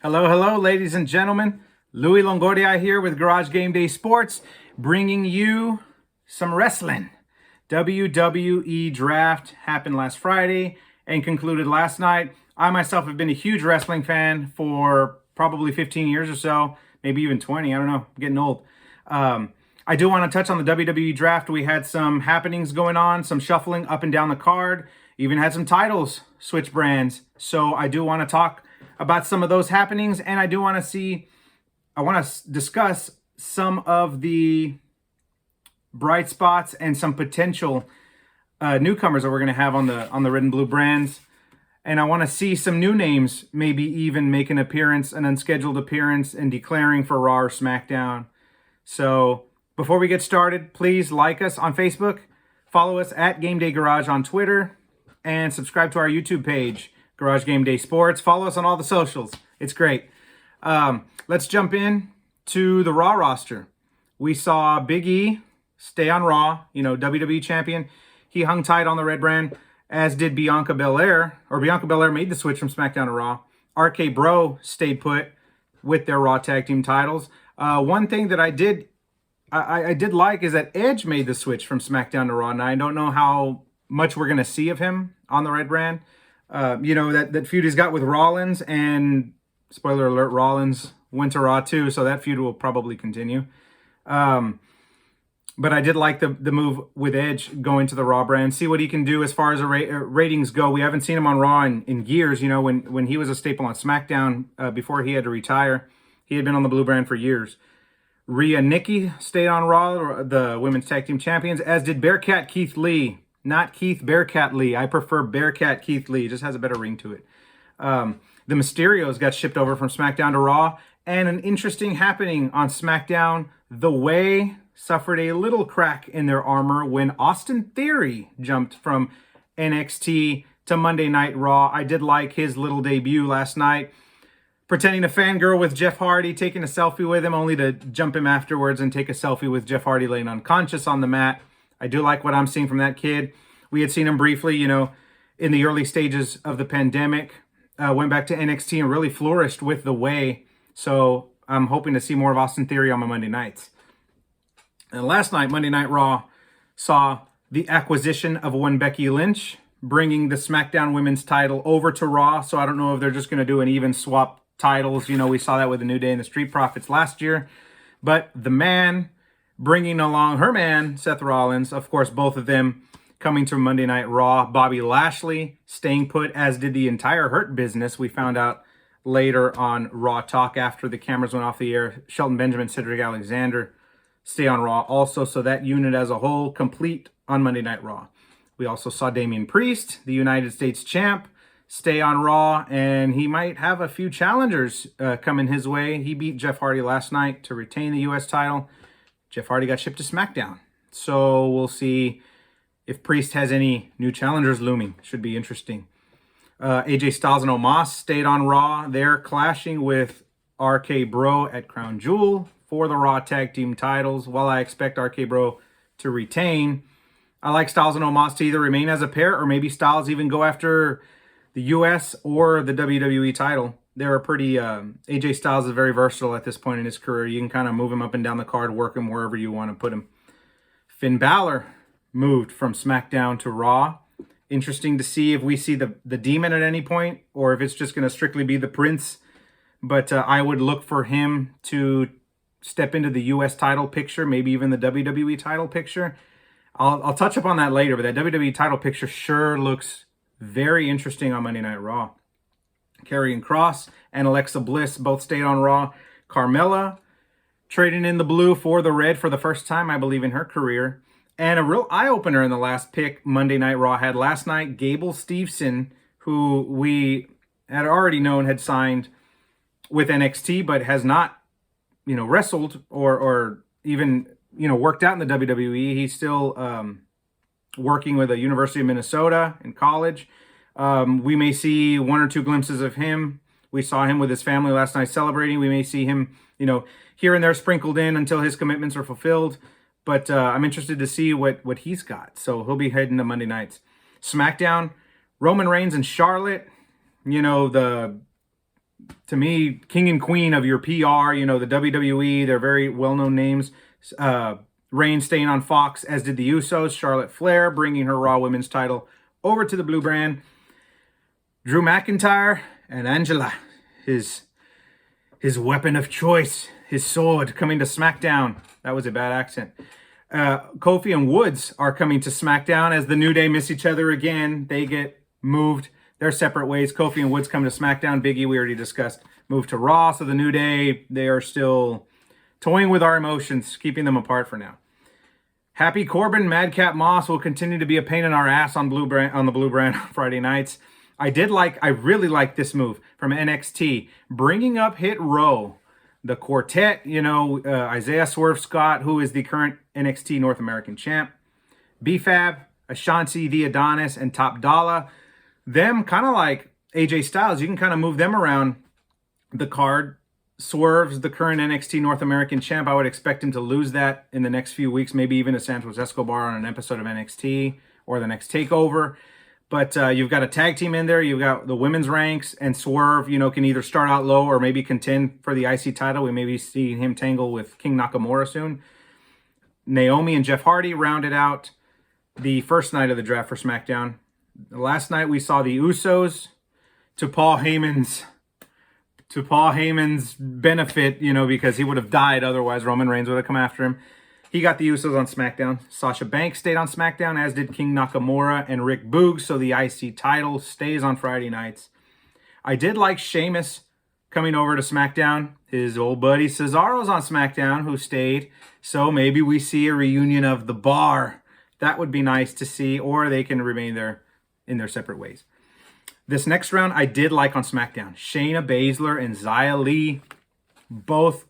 Hello, hello, ladies and gentlemen. Louis Longoria here with Garage Game Day Sports, bringing you some wrestling. WWE Draft happened last Friday and concluded last night. I myself have been a huge wrestling fan for probably 15 years or so, maybe even 20. I don't know. I'm getting old. I do want to touch on the WWE Draft. We had some happenings going on, some shuffling up and down the card, even had some titles switch brands. So I do want to talk about some of those happenings, and I want to discuss some of the bright spots and some potential newcomers that we're going to have on the red and blue brands. And I want to see some new names maybe even make an appearance, an unscheduled appearance, and declaring for Raw or Smackdown. So before we get started, please like us on Facebook, follow us at Game Day Garage on Twitter, and subscribe to our YouTube page, Garage Game Day Sports. Follow us on all the socials. It's great. Let's jump in to the Raw roster. We saw Big E stay on Raw, WWE champion. He hung tight on the red brand, as did Bianca Belair, or Bianca Belair made the switch from SmackDown to Raw. RK Bro stayed put with their Raw Tag Team titles. One thing that I did like is that Edge made the switch from SmackDown to Raw. Now, I don't know how much we're going to see of him on the red brand. That feud he's got with Rollins, and spoiler alert, Rollins went to Raw too, so that feud will probably continue. But I did like the move with Edge going to the Raw brand, see what he can do as far as ratings go. We haven't seen him on Raw in years. When he was a staple on SmackDown before he had to retire, he had been on the blue brand for years. Rhea Nikki stayed on Raw, the women's tag team champions, as did Bearcat Keith Lee. Not Keith Bearcat Lee. I prefer Bearcat Keith Lee. It just has a better ring to it. The Mysterios got shipped over from SmackDown to Raw. And an interesting happening on SmackDown. The Way suffered a little crack in their armor when Austin Theory jumped from NXT to Monday Night Raw. I did like his little debut last night, pretending to fangirl with Jeff Hardy, taking a selfie with him, only to jump him afterwards and take a selfie with Jeff Hardy laying unconscious on the mat. I do like what I'm seeing from that kid. We had seen him briefly, in the early stages of the pandemic. Went back to NXT and really flourished with The Way. So I'm hoping to see more of Austin Theory on my Monday nights. And last night, Monday Night Raw saw the acquisition of one Becky Lynch, bringing the SmackDown Women's title over to Raw. So I don't know if they're just going to do an even swap titles. We saw that with the New Day and the Street Profits last year. But the man bringing along her man, Seth Rollins, of course, both of them coming to Monday Night Raw. Bobby Lashley staying put, as did the entire Hurt Business. We found out later on Raw Talk after the cameras went off the air. Shelton Benjamin, Cedric Alexander stay on Raw also. So that unit as a whole complete on Monday Night Raw. We also saw Damian Priest, the United States champ, stay on Raw, and he might have a few challengers coming his way. He beat Jeff Hardy last night to retain the U.S. title. Jeff Hardy got shipped to SmackDown. So we'll see if Priest has any new challengers looming. Should be interesting. AJ Styles and Omos stayed on Raw. They're clashing with RK Bro at Crown Jewel for the Raw Tag Team titles. While I expect RK Bro to retain, I like Styles and Omos to either remain as a pair, or maybe Styles even go after the US or the WWE title. They're AJ Styles is very versatile at this point in his career. You can kind of move him up and down the card, work him wherever you want to put him. Finn Balor moved from SmackDown to Raw. Interesting to see if we see the Demon at any point, or if it's just going to strictly be the Prince. But I would look for him to step into the US title picture, maybe even the WWE title picture. I'll touch upon that later, but that WWE title picture sure looks very interesting on Monday Night Raw. Karrion Kross and Alexa Bliss both stayed on Raw. Carmella trading in the blue for the red for the first time, I believe, in her career. And a real eye-opener in the last pick Monday Night Raw had last night, Gable Steveson, who we had already known had signed with NXT, but has not, wrestled or even, worked out in the WWE. He's still working with the University of Minnesota in college. We may see one or two glimpses of him. We saw him with his family last night celebrating. We may see him, here and there sprinkled in until his commitments are fulfilled. But I'm interested to see what he's got. So he'll be heading to Monday nights. SmackDown, Roman Reigns and Charlotte. The to me, king and queen of your PR, you know, the WWE, they're very well-known names. Reigns staying on Fox, as did the Usos. Charlotte Flair bringing her Raw Women's title over to the Blue Brand. Drew McIntyre and Angela, his weapon of choice, his sword, coming to SmackDown. That was a bad accent. Kofi and Woods are coming to SmackDown as the New Day miss each other again. They get moved their separate ways. Kofi and Woods come to SmackDown. Big E, we already discussed, moved to Raw. So the New Day, they are still toying with our emotions, keeping them apart for now. Happy Corbin, Madcap Moss will continue to be a pain in our ass on the Blue Brand on Friday nights. I really like this move from NXT, bringing up Hit Row, the quartet, you know, Isaiah Swerve Scott, who is the current NXT North American champ, B-Fab, Ashanti, The Adonis, and Top Dollar. Them kind of like AJ Styles, you can kind of move them around the card. Swerve's the current NXT North American champ. I would expect him to lose that in the next few weeks, maybe even to Santos Escobar on an episode of NXT or the next TakeOver. But you've got a tag team in there. You've got the women's ranks, and Swerve, you know, can either start out low or maybe contend for the IC title. We may be seeing him tangle with King Nakamura soon. Naomi and Jeff Hardy rounded out the first night of the draft for SmackDown. Last night we saw the Usos to Paul Heyman's benefit, you know, because he would have died otherwise. Roman Reigns would have come after him. He got the Usos on SmackDown. Sasha Banks stayed on SmackDown, as did King Nakamura and Rick Boogs, so the IC title stays on Friday nights. I did like Sheamus coming over to SmackDown. His old buddy Cesaro's on SmackDown, who stayed, so maybe we see a reunion of the Bar. That would be nice to see, or they can remain there in their separate ways. This next round I did like on SmackDown. Shayna Basler and Xia Li, both,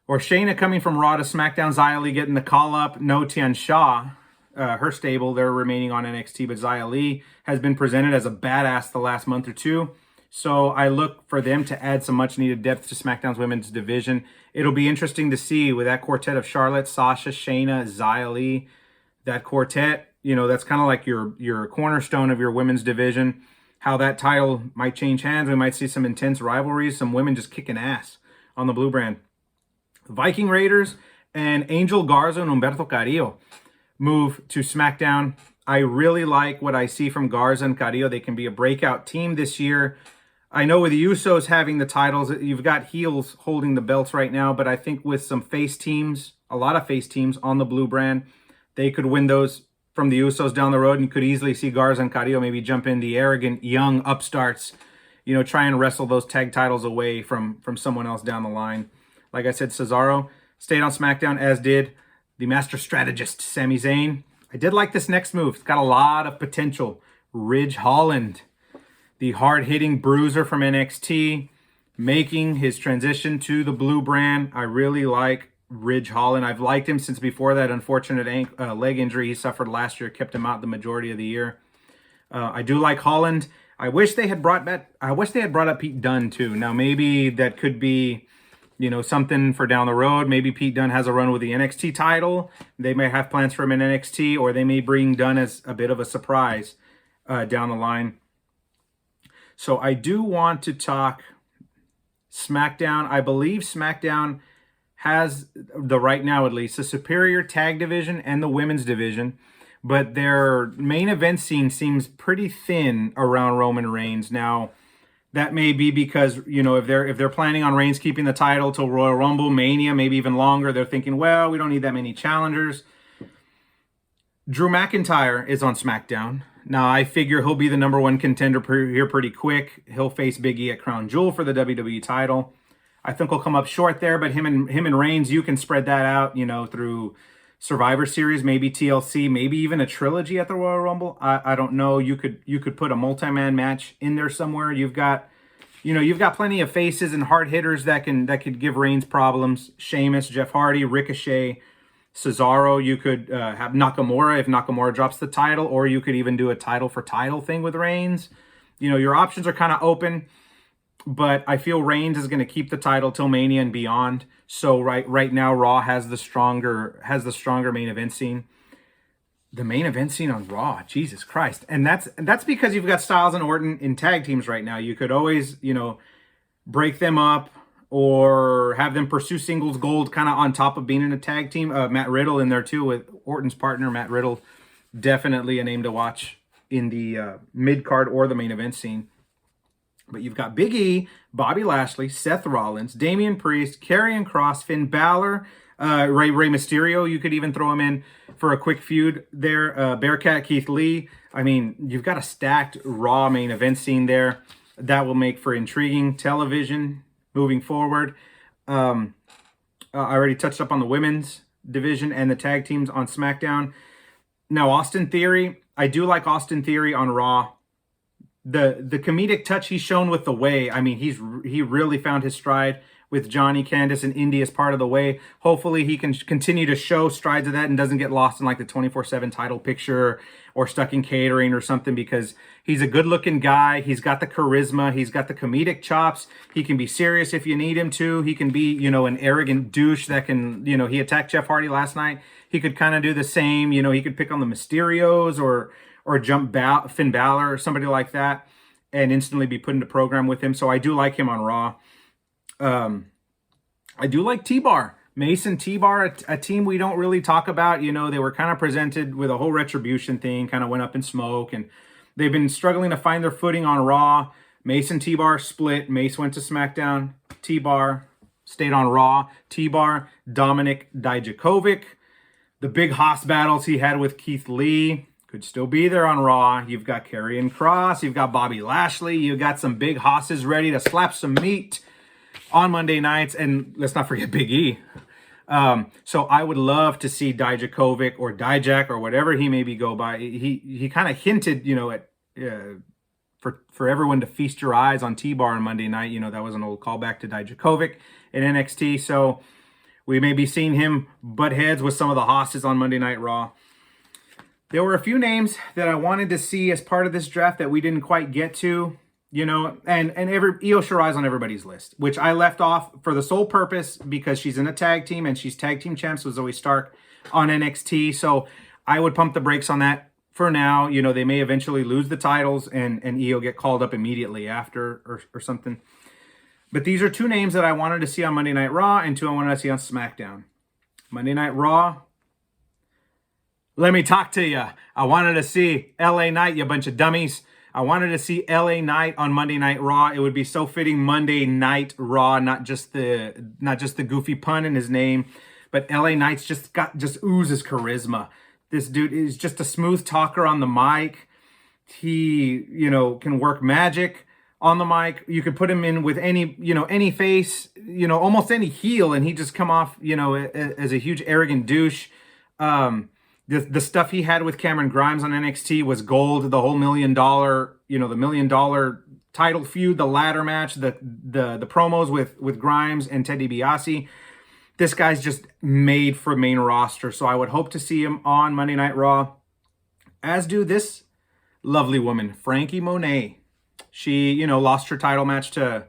or Shayna coming from Raw to SmackDown, Xia Li getting the call up. No Tian Sha, her stable, they're remaining on NXT, but Xia Li has been presented as a badass the last month or two. So I look for them to add some much needed depth to SmackDown's women's division. It'll be interesting to see with that quartet of Charlotte, Sasha, Shayna, Xia Li, that quartet, you know, that's kind of like your cornerstone of your women's division. How that title might change hands. We might see some intense rivalries, some women just kicking ass on the Blue Brand. Viking Raiders and Angel Garza and Humberto Carrillo move to SmackDown. I really like what I see from Garza and Carrillo. They can be a breakout team this year. I know with the Usos having the titles, you've got heels holding the belts right now, but I think with some face teams, a lot of face teams on the Blue Brand, they could win those from the Usos down the road, and you could easily see Garza and Carrillo maybe jump in, the arrogant young upstarts, you know, try and wrestle those tag titles away from someone else down the line. Like I said, Cesaro stayed on SmackDown, as did the master strategist, Sami Zayn. I did like this next move. It's got a lot of potential. Ridge Holland, the hard-hitting bruiser from NXT, making his transition to the Blue Brand. I really like Ridge Holland. I've liked him since before that unfortunate leg injury he suffered last year, kept him out the majority of the year. I do like Holland. I wish they had brought up Pete Dunne too. Now maybe that could be, you know, something for down the road. Maybe Pete Dunne has a run with the NXT title. They may have plans for him in NXT, or they may bring Dunne as a bit of a surprise down the line. So I do want to talk SmackDown. I believe SmackDown has, right now at least, a superior tag division and the women's division, but their main event scene seems pretty thin around Roman Reigns. Now, that may be because, you know, if they're planning on Reigns keeping the title till Royal Rumble, Mania, maybe even longer, they're thinking, well, we don't need that many challengers. Drew McIntyre is on SmackDown. Now, I figure he'll be the number one contender here pretty quick. He'll face Big E at Crown Jewel for the WWE title. I think he'll come up short there, but him and Reigns, you can spread that out, you know, through Survivor Series, maybe TLC, maybe even a trilogy at the Royal Rumble. I don't know. You could put a multi-man match in there somewhere. You've got plenty of faces and hard hitters that could give Reigns problems. Sheamus, Jeff Hardy, Ricochet, Cesaro. You could have Nakamura if Nakamura drops the title, or you could even do a title for title thing with Reigns. You know, your options are kind of open. But I feel Reigns is going to keep the title till Mania and beyond. So right now, Raw has the stronger main event scene. The main event scene on Raw, Jesus Christ, and that's because you've got Styles and Orton in tag teams right now. You could always, you know, break them up or have them pursue singles gold kind of on top of being in a tag team. Matt Riddle in there too with Orton's partner, Matt Riddle. Definitely a name to watch in the mid-card or the main event scene. But you've got Big E, Bobby Lashley, Seth Rollins, Damian Priest, Karrion Kross, Finn Balor, Rey Mysterio. You could even throw him in for a quick feud there. Bearcat Keith Lee. I mean, you've got a stacked Raw main event scene there. That will make for intriguing television moving forward. I already touched up on the women's division and the tag teams on SmackDown. Now, Austin Theory. I do like Austin Theory on Raw. The comedic touch he's shown with the Way. I mean, he really found his stride with Johnny, Candice, and Indy as part of the Way. Hopefully he can continue to show strides of that and doesn't get lost in like the 24/7 title picture or stuck in catering or something, because he's a good-looking guy. He's got the charisma. He's got the comedic chops. He can be serious if you need him to. He can be, an arrogant douche that can, he attacked Jeff Hardy last night. He could kind of do the same. He could pick on the Mysterios or jump Finn Balor or somebody like that and instantly be put into program with him. So I do like him on Raw. I do like T-Bar. Mason T-Bar, a team we don't really talk about. They were kind of presented with a whole retribution thing, kind of went up in smoke, and they've been struggling to find their footing on Raw. Mason T-Bar split. Mace went to SmackDown. T-Bar stayed on Raw. T-Bar, Dominic Dijakovic. The big Haas battles he had with Keith Lee could still be there on Raw. You've got Karrion Kross. You've got Bobby Lashley. You've got some big Hosses ready to slap some meat on Monday nights. And let's not forget Big E. So I would love to see Dijakovic or Dijak or whatever he maybe go by. He kind of hinted, at for everyone to feast your eyes on T-Bar on Monday night. That was an old callback to Dijakovic in NXT. So we may be seeing him butt heads with some of the Hosses on Monday Night Raw. There were a few names that I wanted to see as part of this draft that we didn't quite get to, and Io Shirai's on everybody's list, which I left off for the sole purpose because she's in a tag team and she's tag team champs with Zoe Stark on NXT. So I would pump the brakes on that for now. They may eventually lose the titles and Io get called up immediately after or something. But these are two names that I wanted to see on Monday Night Raw and two I wanted to see on SmackDown. Monday Night Raw, let me talk to you. I wanted to see LA Knight, you bunch of dummies. I wanted to see LA Knight on Monday Night Raw. It would be so fitting, Monday Night Raw, not just the goofy pun in his name, but LA Knight's just oozes charisma. This dude is just a smooth talker on the mic. He, can work magic on the mic. You could put him in with any face, almost any heel, and he just come off, as a huge arrogant douche. The stuff he had with Cameron Grimes on NXT was gold. The whole $1 million, the $1 million title feud, the ladder match, the promos with Grimes and Ted DiBiase. This guy's just made for main roster. So I would hope to see him on Monday Night Raw, as do this lovely woman, Frankie Monet. She, lost her title match to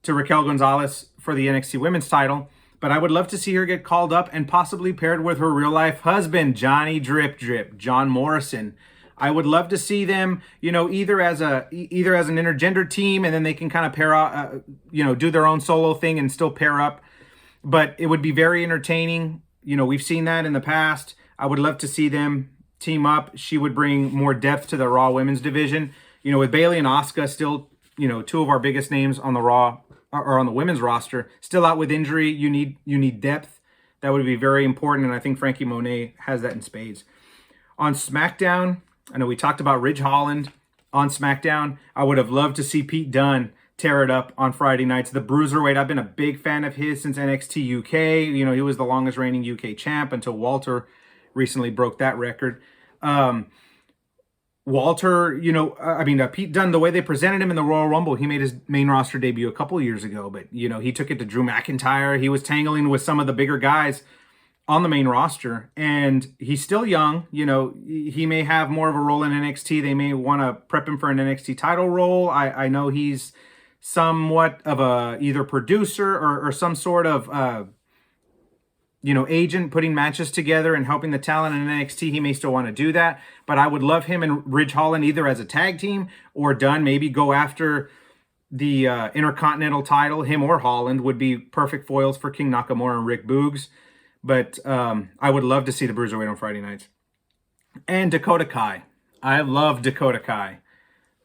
Raquel Gonzalez for the NXT Women's title. But I would love to see her get called up and possibly paired with her real-life husband, Johnny Drip Drip, John Morrison. I would love to see them, either as an intergender team, and then they can kind of pair out, do their own solo thing and still pair up. But it would be very entertaining. We've seen that in the past. I would love to see them team up. She would bring more depth to the Raw Women's division. With Bayley and Asuka still, two of our biggest names on the Raw or on the women's roster, still out with injury. You need depth. That would be very important, and I think Frankie Monet has that in spades. On SmackDown, I know we talked about Ridge Holland on SmackDown. I would have loved to see Pete Dunne tear it up on Friday nights. The Bruiserweight, I've been a big fan of his since NXT UK. He was the longest reigning UK champ until Walter recently broke that record. Walter, Pete Dunne, the way they presented him in the Royal Rumble, he made his main roster debut a couple of years ago, but, he took it to Drew McIntyre. He was tangling with some of the bigger guys on the main roster, and he's still young. He may have more of a role in NXT. They may want to prep him for an NXT title role. I know he's somewhat of a either producer or some sort of agent putting matches together and helping the talent in NXT. He may still want to do that, but I would love him and Ridge Holland either as a tag team or Dunn maybe go after, the Intercontinental title. Him or Holland would be perfect foils for King Nakamura and Rick Boogs. But I would love to see the Bruiserweight on Friday nights. And Dakota Kai. I love Dakota Kai.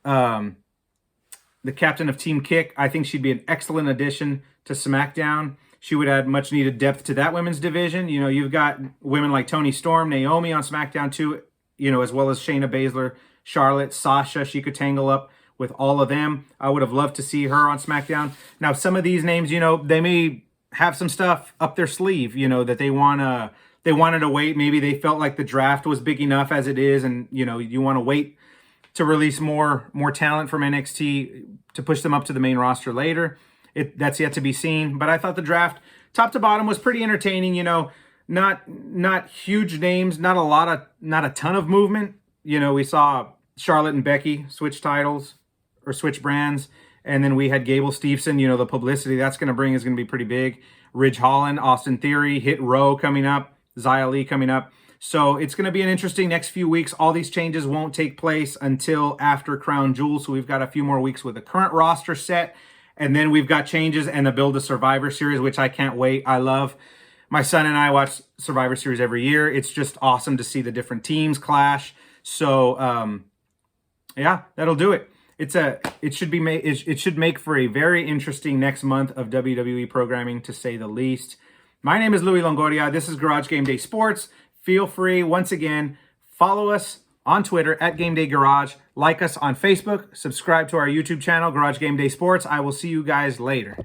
The captain of Team Kick. I think she'd be an excellent addition to SmackDown. She would add much needed depth to that women's division. You know, you've got women like Toni Storm, Naomi on SmackDown too, you know, as well as Shayna Basler, Charlotte, Sasha. She could tangle up with all of them. I would have loved to see her on SmackDown. Now, some of these names, you know, they may have some stuff up their sleeve, you know, that they wanted to wait. Maybe they felt like the draft was big enough as it is, and you know, you want to wait to release more talent from NXT to push them up to the main roster later. That's yet to be seen. But I thought the draft, top to bottom, was pretty entertaining. You know, not huge names, not a ton of movement. You know, we saw Charlotte and Becky switch titles or switch brands. And then we had Gable Steveson. You know, the publicity that's going to bring is going to be pretty big. Ridge Holland, Austin Theory, Hit Row coming up, Xia Li coming up. So it's going to be an interesting next few weeks. All these changes won't take place until after Crown Jewel. So we've got a few more weeks with the current roster set. And then we've got changes and the Build a Survivor Series, which I can't wait. I love. My son and I watch Survivor Series every year. It's just awesome to see the different teams clash. So, yeah, that'll do it. It should make for a very interesting next month of WWE programming, to say the least. My name is Louis Longoria. This is Garage Game Day Sports. Feel free, once again, follow us on Twitter at Game Day Garage. Like us on Facebook. Subscribe to our YouTube channel, Garage Game Day Sports. I will see you guys later.